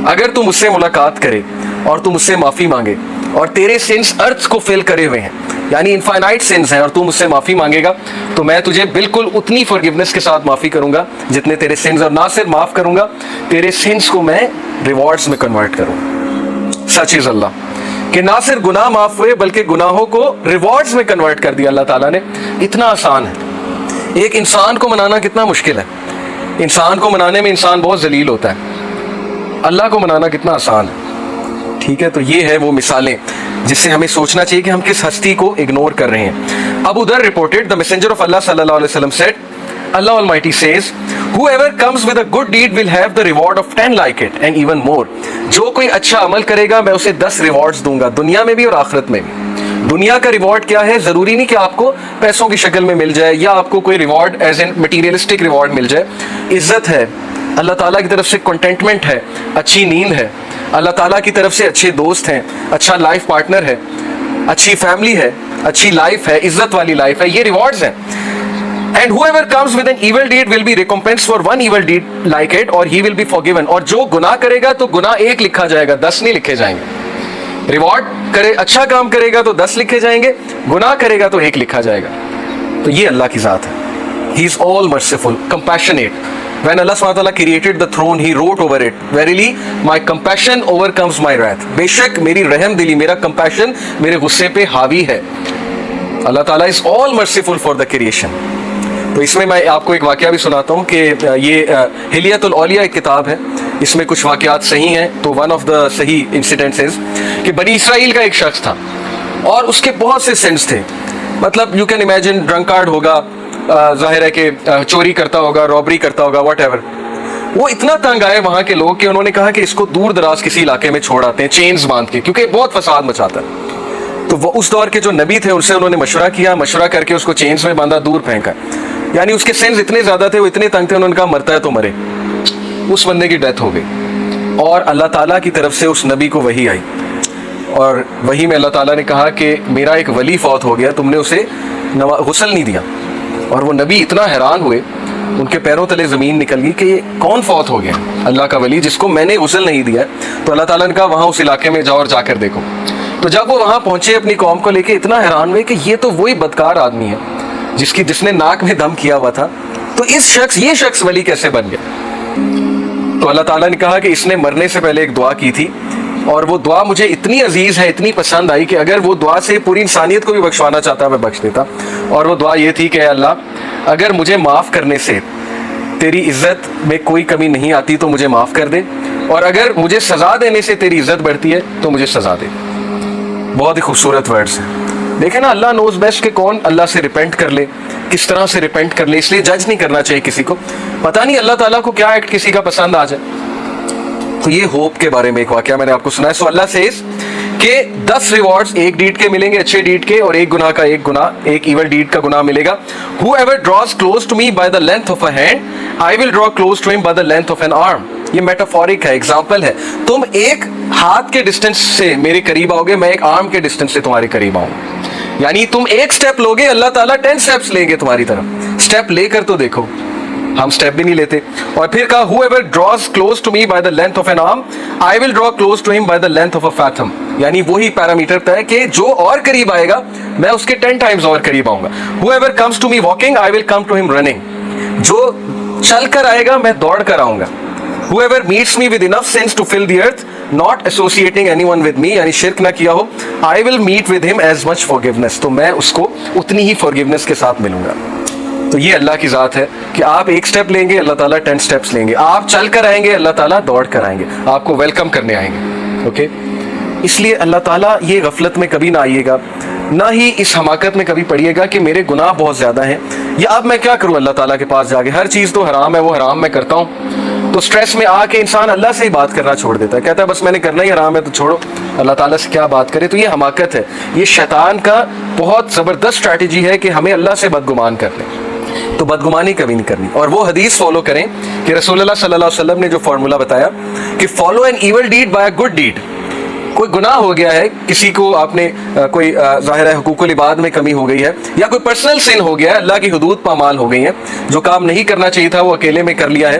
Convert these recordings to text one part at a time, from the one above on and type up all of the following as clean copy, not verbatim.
اگر تو مجھ سے ملاقات کرے اور تو مجھ سے معافی مانگے اور تیرے سنس ارتھ کو فل کرے ہوئے ہیں، یعنی انفائنائٹ سنس ہیں، اور تو مجھ سے معافی مانگے گا تو میں تجھے بالکل اتنی فارگیونیس کے ساتھ معافی کروں گا جتنے تیرے سنس، اور نہ صرف معاف کروں گا، تیرے سنس کو میں ریوارڈز میں کنورٹ کروں. سچ از اللہ کہ نہ صرف گناہ معاف ہوئے بلکہ گناہوں کو ریوارڈز میں کنورٹ کر دیا اللہ تعالیٰ نے. اتنا آسان ہے. ایک انسان کو منانا کتنا مشکل ہے. انسان کو منانے میں انسان بہت ذلیل ہوتا ہے، اللہ کو منانا کتنا آسان ہے. ٹھیک ہے، تو یہ ہے وہ مثالیں جس سے ہمیں سوچنا چاہیے کہ ہم کس ہستی کو اگنور کر رہے ہیں. ابو ذر reported, the messenger of Allah sallallahu alaihi wasallam said, Allah Almighty says, whoever comes with a good deed will have the reward of 10 like it and even more. جو کوئی اچھا عمل کرے گا میں اسے 10 ریوارڈز دوں گا، دنیا میں بھی اور آخرت میں بھی. دنیا کا ریوارڈ کیا ہے؟ ضروری نہیں کہ آپ کو پیسوں کی شکل میں مل جائے یا آپ کو کوئی reward as an materialistic reward مل جائے. عزت ہے اللہ تعالیٰ کی طرف سے، کنٹینٹمنٹ ہے، اچھی نیند ہے اللہ تعالیٰ کی طرف سے، اچھے دوست ہیں، اچھا لائف پارٹنر ہے، اچھی فیملی ہے، اچھی لائف ہے، عزت والی لائف ہے. یہ ریوارڈز ہیں. And whoever comes with an evil deed will be recompensed for one evil deed like it or he will be forgiven. اور جو گناہ کرے گا تو گناہ 1 لکھا جائے گا، 10 نہیں لکھے جائیں گے. ریوارڈ کرے، اچھا کام کرے گا تو 10 لکھے جائیں گے، گناہ کرے گا تو 1 لکھا جائے گا. تو یہ اللہ کی ذات ہے. He is all merciful, compassionate. When Allah subhanahu wa ta'ala created the throne, he wrote over it, verily my compassion overcomes my wrath. بے شک میری رحم دلی، میرا compassion میرے غصے پہ حاوی ہے. اللہ تعالیٰ is all merciful for the creation. تو اس میں میں آپ کو ایک واقعہ بھی سناتا ہوں کہ یہ ہلیت الاولیاء ایک کتاب ہے، اس میں کچھ واقعات صحیح ہیں. تو ون آف دا صحیح انسیڈنٹس از کہ بنی اسرائیل کا ایک شخص تھا اور اس کے بہت سے سنس تھے. مطلب یو کین امیجن ڈرنکارڈ ہوگا، ظاہر ہے کہ چوری کرتا ہوگا، رابری کرتا ہوگا، واٹ ایور. وہ اتنا تنگ آئے وہاں کے لوگ کہ انہوں نے کہا کہ اس کو دور دراز کسی علاقے میں چھوڑ آتے ہیں چینز باندھ کے، کیونکہ بہت فساد مچاتا ہے. تو وہ اس دور کے جو نبی تھے ان سے انہوں نے مشورہ کیا، مشورہ کر کے اس کو چینز میں باندھا، دور پھینکا. یعنی اس کے سینس اتنے زیادہ تھے، وہ اتنے تنگ تھے، انہوں نے کہا مرتا ہے تو مرے. اس بندے کی ڈیتھ ہو گئی اور اللہ تعالیٰ کی طرف سے اس نبی کو وحی آئی، اور وحی میں اللہ تعالیٰ نے کہا کہ میرا ایک ولی فوت ہو گیا، تم نے اسے غسل نہیں دیا. اور وہ نبی اتنا حیران ہوئے، ان کے پیروں تلے زمین نکل گئی کہ یہ کون فوت ہو گیا؟ اللہ کا ولی جس کو میں نے غسل نہیں دیا. تو اللہ تعالیٰ نے کہا وہاں اس علاقے میں جاؤ اور جا کر دیکھو. تو جب وہ وہاں پہنچے اپنی قوم کو لے کے، اتنا حیران ہوئے کہ یہ تو وہی بدکار آدمی ہے جس نے ناک میں دم کیا ہوا تھا. تو یہ شخص ولی کیسے بن گیا؟ تو اللہ تعالیٰ نے کہا کہ اس نے مرنے سے پہلے ایک دعا کی تھی، اور وہ دعا مجھے اتنی عزیز ہے، اتنی پسند آئی کہ اگر وہ دعا سے پوری انسانیت کو بھی بخشوانا چاہتا میں بخش دیتا. اور وہ دعا یہ تھی کہ اے اللہ اگر مجھے معاف کرنے سے تیری عزت میں کوئی کمی نہیں آتی تو مجھے معاف کر دے، اور اگر مجھے سزا دینے سے تیری عزت بڑھتی ہے تو مجھے سزا دے. بہت ہی خوبصورت ورڈز ہیں. دیکھیں نا، اللہ نوز بیسٹ کہ کون اللہ سے ریپینٹ کر لے، کس طرح سے ریپینٹ کر لے. اس لیے جج نہیں کرنا چاہیے کسی کو، پتہ نہیں اللہ تعالیٰ کو کیا ایکٹ کسی کا پسند آ جائے. تو یہ ہوپ کے بارے میں ایک واقعہ میں نے آپ کو سنا ہے. سو اللہ سیز کہ 10 ریوارڈز ایک ڈیڈ کے ملیں گے، اچھے ڈیڈ کے، اور ایک گناہ کا ایک ایول ڈیڈ کا گناہ ملے گا. Whoever draws close to me by the length of a hand, I will draw close to him by the length of an arm. یہ میٹافورک ہے، ایگزامپل ہے. تم ایک ہاتھ کے ڈسٹینس سے میرے قریب آؤ گے، میں ایک آرم کے ڈسٹینس سے تمہارے قریب آؤں. یعنی تم ایک سٹیپ لوگے، اللہ تعالیٰ 10 سٹیپس لیں گے تمہاری طرف. سٹیپ لے کر تو دیکھو، ہم سٹیپ بھی نہیں لیتے. اور پھر کہا whoever draws close to me by the length of an arm, I will draw close to him by the length of a fathom. یعنی وہی پیرامیٹر ہے کہ جو اور قریب آئے گا میں اس کے 10 ٹائمز اور قریب آؤں گا. Whoever comes to me walking, I will come to him running. جو چل کر آئے گا میں دوڑ کر آؤں گا. Whoever meets me with enough sense to fill the earth, not associating anyone with me, یعنی شرک نہ کیا ہو, I will meet with him as much forgiveness. تو میں اس کو اتنی ہی forgiveness کے ساتھ ملوں گا. تو یہ اللہ کی ذات ہے کہ آپ ایک سٹیپ لیں گے، اللہ تعالیٰ 10 سٹیپس لیں گے. آپ چل کر آئیں گے، اللہ تعالیٰ دوڑ کر آئیں گے، آپ کو ویلکم کرنے آئیں گے. اوکے، اس لیے اللہ تعالیٰ یہ غفلت میں کبھی نہ آئیے گا، نہ ہی اس حماقت میں کبھی پڑیے گا کہ میرے گناہ بہت زیادہ ہیں، یا اب میں کیا کروں اللہ تعالیٰ کے پاس جا کے، ہر چیز تو حرام ہے، وہ حرام میں کرتا ہوں. تو سٹریس میں آ کے انسان اللہ سے ہی بات کرنا چھوڑ دیتا ہے، کہتا ہے بس میں نے کرنا ہی حرام ہے تو چھوڑو، اللہ تعالیٰ سے کیا بات کرے. تو یہ حماقت ہے، یہ شیطان کا بہت زبردست اسٹریٹجی ہے کہ ہمیں اللہ سے بدگمان کر لیں. تو بدگمانی کبھی نہیں کرنی، اور وہ حدیث فالو کریں کہ رسول اللہ صلی اللہ علیہ وسلم نے جو فارمولا بتایا کہ follow an evil deed by a good deed. کوئی گناہ ہو گیا ہے، کسی کو آپ نے کوئی ظاہر ہے حقوق العباد میں کمی ہو گئی ہے، یا کوئی پرسنل سن ہو گیا ہے، اللہ کی حدود پامال ہو گئی ہیں، جو کام نہیں کرنا چاہیے تھا وہ اکیلے میں کر لیا ہے،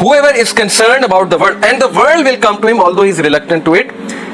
Whoever is concerned about the world and the world will come to him although he is reluctant to it।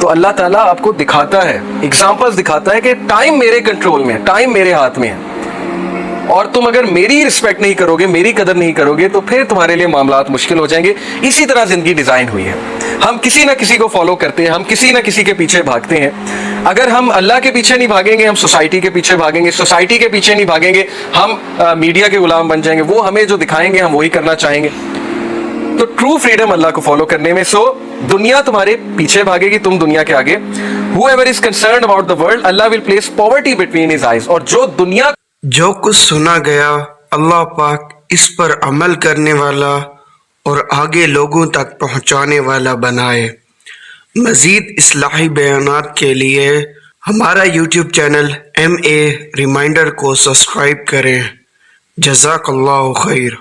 تو اللہ تعالیٰ آپ کو دکھاتا ہے، ایگزامپلز دکھاتا ہے کہ ٹائم میرے کنٹرول میں ہے، ٹائم میرے ہاتھ میں ہے، اور تم اگر میری رسپیکٹ نہیں کرو گے، میری قدر نہیں کرو گے، تو پھر تمہارے لیے معاملات مشکل ہو جائیں گے۔ اسی طرح زندگی ڈیزائن ہوئی ہے، ہم کسی نہ کسی کو فالو کرتے ہیں، ہم کسی نہ کسی کے پیچھے بھاگتے ہیں۔ اگر ہم اللہ کے پیچھے نہیں بھاگیں گے، ہم سوسائٹی کے پیچھے بھاگیں گے، سوسائٹی کے پیچھے نہیں بھاگیں گے، ہم میڈیا کے غلام بن جائیں گے، وہ ہمیں جو دکھائیں گے ہم وہی کرنا چاہیں گے۔ تو ٹرو فریڈم اللہ کو فالو کرنے میں۔ سو دنیا تمہارے پیچھے بھاگے گی، تم دنیا کے آگے۔ whoever is concerned about the world, Allah will place poverty between his eyes۔ اور جو دنیا جو کچھ سنا گیا اللہ پاک اس پر عمل کرنے والا اور آگے لوگوں تک پہنچانے والا بنائے۔ مزید اصلاحی بیانات کے لیے ہمارا یوٹیوب چینل MA ریمائنڈر کو سبسکرائب کریں۔ جزاک اللہ خیر۔